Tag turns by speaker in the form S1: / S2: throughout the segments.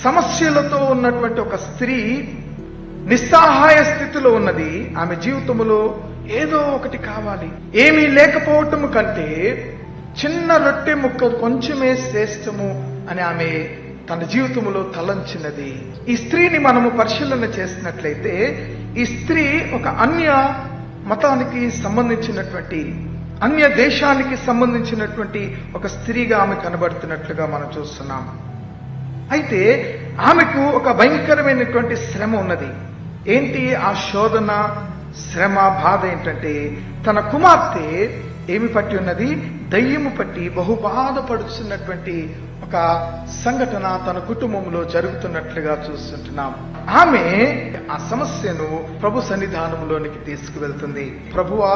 S1: సమస్యలతో ఉన్నటువంటి ఒక స్త్రీ నిస్సహాయ స్థితిలో ఉన్నది. ఆమె జీవితంలో ఏదో ఒకటి కావాలి. ఏమీ లేకపోవటం కంటే చిన్న రొట్టె ముక్క కొంచెమే శ్రేష్టము అని ఆమె తన జీవితంలో తలంచినది. ఈ స్త్రీని మనము పరిశీలన చేసినట్లయితే ఈ స్త్రీ ఒక అన్య మతానికి సంబంధించినటువంటి, అన్య దేశానికి సంబంధించినటువంటి ఒక స్త్రీగా ఆమె కనబడుతున్నట్లుగా మనం చూస్తున్నాం. అయితే ఆమెకు ఒక భయంకరమైనటువంటి శ్రమ ఉన్నది. ఏంటి ఆ శోధన, శ్రమ, బాధ ఏంటంటే తన కుమార్తె ఏమి పట్టి ఉన్నది? దయ్యము పట్టి బహు బాధపడుతున్నటువంటి ఒక సంఘటన తన కుటుంబంలో జరుగుతున్నట్లుగా చూస్తుంటున్నాం. ఆమె ఆ సమస్యను ప్రభు సన్నిధానంలోనికి తీసుకువెళ్తుంది. ప్రభువా,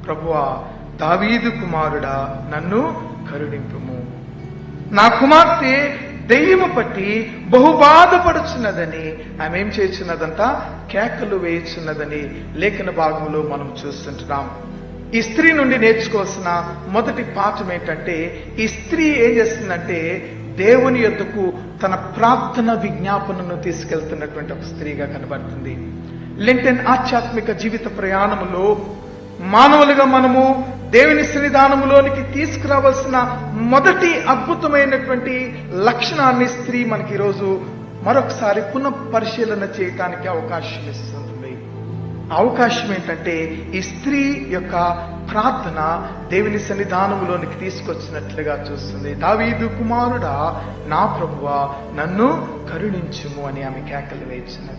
S1: ప్రభువా, దావీదు కుమారుడా, నన్ను కరుణింపుము. నా కుమార్తె దెయ్యము పట్టి బహు బాధపడుచున్నదని ఆమె ఏం చేస్తున్నదంట? కేకలు వేయుచున్నదని లేఖన భాగంలో మనం చూస్తుంటున్నాం. ఈ స్త్రీ నుండి నేర్చుకోవాల్సిన మొదటి పాఠం ఏంటంటే, ఈ స్త్రీ ఏం చేస్తుందంటే దేవుని యొద్దకు తన ప్రార్థన విజ్ఞాపనను తీసుకెళ్తున్నటువంటి ఒక స్త్రీగా కనబడుతుంది. లెంటెన్ ఆధ్యాత్మిక జీవిత ప్రయాణములో మానవులుగా మనము దేవుని సన్నిధానములోనికి తీసుకురావాల్సిన మొదటి అద్భుతమైనటువంటి లక్షణాన్ని స్త్రీ మనకి ఈరోజు మరొకసారి పునః పరిశీలన చేయడానికి అవకాశం ఇస్తుంది. అవకాశం ఏంటంటే ఈ స్త్రీ యొక్క ప్రార్థన దేవుని సన్నిధానములోనికి తీసుకొచ్చినట్లుగా చూస్తుంది. దావీదు కుమారుడా, నా ప్రభువా, నన్ను కరుణించుము అని ఆమె కేకలు వేస్తున్నది.